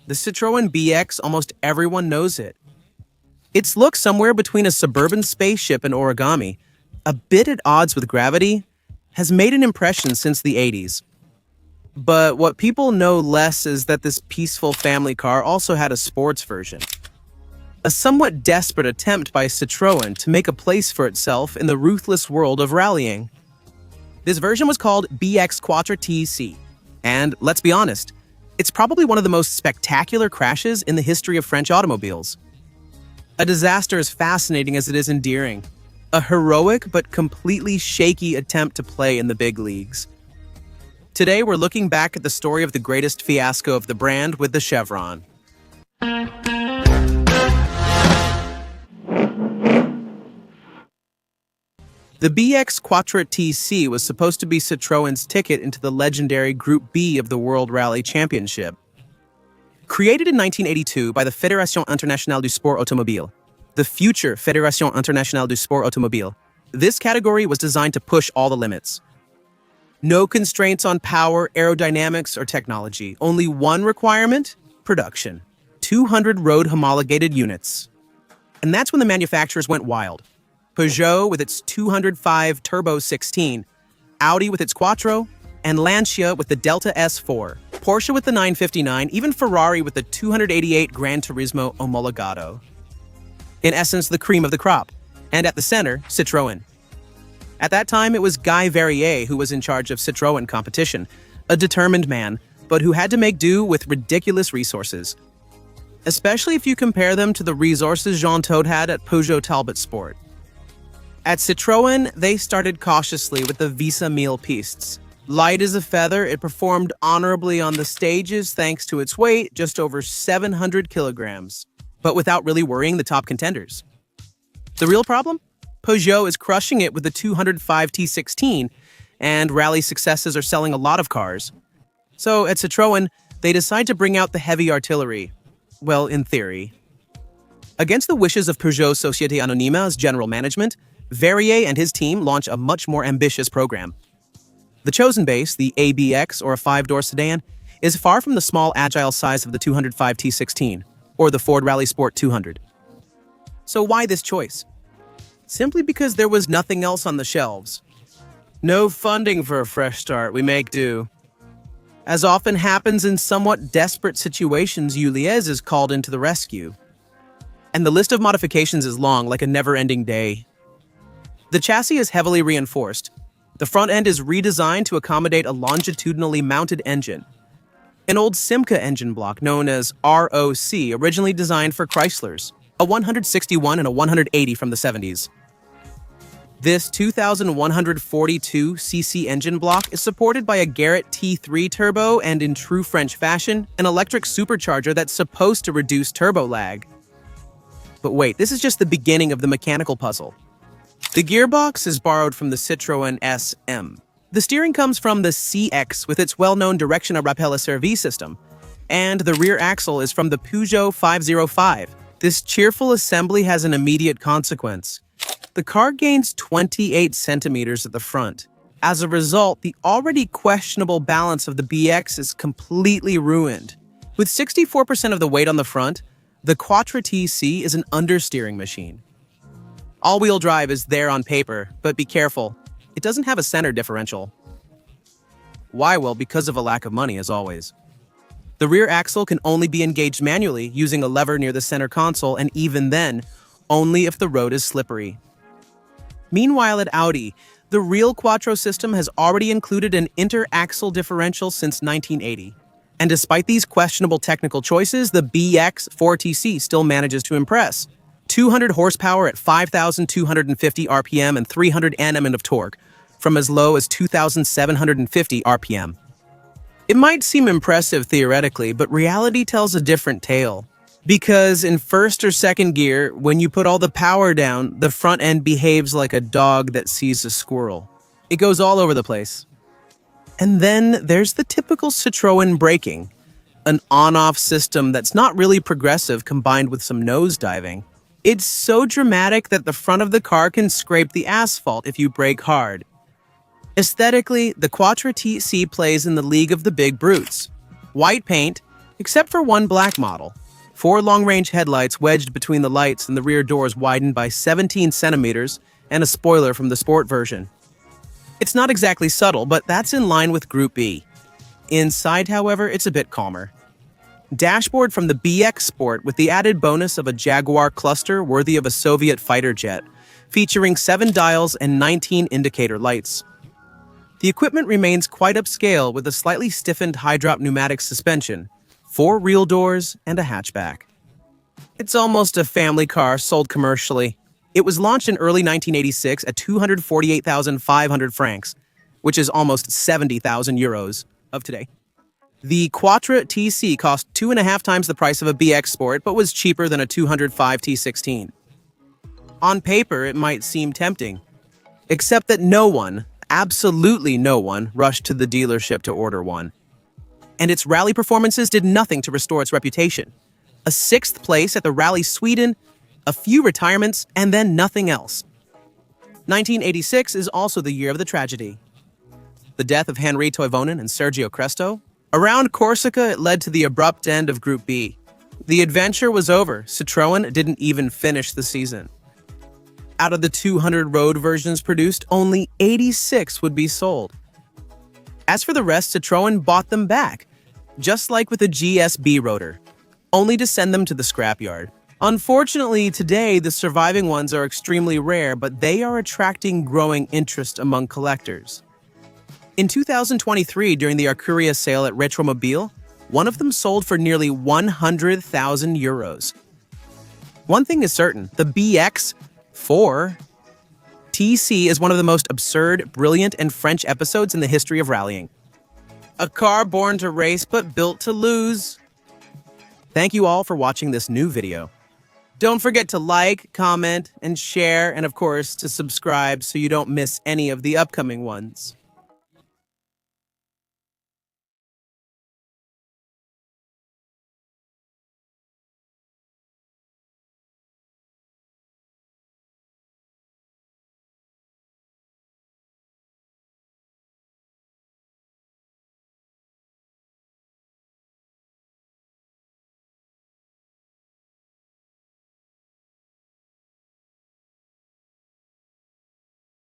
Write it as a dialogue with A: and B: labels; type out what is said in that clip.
A: The Citroën BX, almost everyone knows it. Its look somewhere between a suburban spaceship and origami, a bit at odds with gravity, has made an impression since the 80s. But what people know less is that this peaceful family car also had a sports version. A somewhat desperate attempt by Citroën to make a place for itself in the ruthless world of rallying. This version was called B-X Quatre T-C, and let's be honest, it's probably one of the most spectacular crashes in the history of French automobiles. A disaster as fascinating as it is endearing. A heroic but completely shaky attempt to play in the big leagues. Today, we're looking back at the story of the greatest fiasco of the brand with the Chevron. The B-X Quatre T-C was supposed to be Citroën's ticket into the legendary Group B of the World Rally Championship. Created in 1982 by the Fédération Internationale du Sport Automobile, the future Fédération Internationale du Sport Automobile, this category was designed to push all the limits. No constraints on power, aerodynamics, or technology. Only one requirement: production. 200 road homologated units. And that's when the manufacturers went wild. Peugeot with its 205 Turbo 16, Audi with its Quattro, and Lancia with the Delta S4, Porsche with the 959, even Ferrari with the 288 Gran Turismo Omologato. In essence, the cream of the crop. And at the center, Citroën. At that time, it was Guy Verrier who was in charge of Citroën competition, a determined man, but who had to make do with ridiculous resources. Especially if you compare them to the resources Jean Todt had at Peugeot Talbot Sport. At Citroën, they started cautiously with the Visa 1000 pistes. Light as a feather, it performed honorably on the stages thanks to its weight, just over 700 kilograms, but without really worrying the top contenders. The real problem? Peugeot is crushing it with the 205 T16, and rally successes are selling a lot of cars. So at Citroën, they decide to bring out the heavy artillery. Well, in theory. Against the wishes of Peugeot Société Anonyme's general management, Verrier and his team launch a much more ambitious program. The chosen base, the ABX or a 5-door sedan, is far from the small agile size of the 205 T16 or the Ford Rally Sport 200. So why this choice? Simply because there was nothing else on the shelves. No funding for a fresh start, we make do. As often happens in somewhat desperate situations, Ulliez is called into the rescue. And the list of modifications is long, like a never-ending day. The chassis is heavily reinforced. The front end is redesigned to accommodate a longitudinally mounted engine. An old Simca engine block known as ROC, originally designed for Chryslers, a 161 and a 180 from the 70s. This 2,142cc engine block is supported by a Garrett T3 turbo and, in true French fashion, an electric supercharger that's supposed to reduce turbo lag. But wait, this is just the beginning of the mechanical puzzle. The gearbox is borrowed from the Citroën SM. The steering comes from the CX with its well-known direction à rappel à service system, and the rear axle is from the Peugeot 505. This cheerful assembly has an immediate consequence. The car gains 28 centimeters at the front. As a result, the already questionable balance of the BX is completely ruined. With 64% of the weight on the front, the Quatre T-C is an understeering machine. All-wheel drive is there on paper, but be careful, it doesn't have a center differential. Why? Well, because of a lack of money, as always. The rear axle can only be engaged manually using a lever near the center console, and even then, only if the road is slippery. Meanwhile, at Audi, the real Quattro system has already included an inter-axle differential since 1980. And despite these questionable technical choices, the B-X 4TC still manages to impress. 200 horsepower at 5,250 RPM and 300 Nm of torque, from as low as 2,750 RPM. It might seem impressive theoretically, but reality tells a different tale. Because in first or second gear, when you put all the power down, the front end behaves like a dog that sees a squirrel. It goes all over the place. And then there's the typical Citroën braking, an on-off system that's not really progressive combined with some nosediving. It's so dramatic that the front of the car can scrape the asphalt if you brake hard. Aesthetically, the Quatre T-C plays in the league of the big brutes. White paint, except for one black model. 4 long-range headlights wedged between the lights and the rear doors widened by 17 centimeters, and a spoiler from the sport version. It's not exactly subtle, but that's in line with Group B. Inside, however, it's a bit calmer. Dashboard from the B-X Sport with the added bonus of a Jaguar cluster worthy of a Soviet fighter jet, featuring 7 dials and 19 indicator lights. The equipment remains quite upscale with a slightly stiffened high-drop pneumatic suspension, 4 real doors, and a hatchback. It's almost a family car sold commercially. It was launched in early 1986 at 248,500 francs, which is almost 70,000 euros of today. The Quatre T-C cost 2.5 times the price of a B-X Sport, but was cheaper than a 205 T16. On paper, it might seem tempting, except that no one, absolutely no one, rushed to the dealership to order one. And its rally performances did nothing to restore its reputation. A 6th place at the Rally Sweden, a few retirements, and then nothing else. 1986 is also the year of the tragedy. The death of Henri Toivonen and Sergio Cresto. Around Corsica, it led to the abrupt end of Group B. The adventure was over. Citroën didn't even finish the season. Out of the 200 road versions produced, only 86 would be sold. As for the rest, Citroën bought them back, just like with the GSB rotor, only to send them to the scrapyard. Unfortunately, today, the surviving ones are extremely rare, but they are attracting growing interest among collectors. In 2023, during the Arcuria sale at Retromobile, one of them sold for nearly 100,000 euros. One thing is certain, the B-X Quatre T-C is one of the most absurd, brilliant, and French episodes in the history of rallying. A car born to race but built to lose. Thank you all for watching this new video. Don't forget to like, comment, and share, and of course, to subscribe so you don't miss any of the upcoming ones.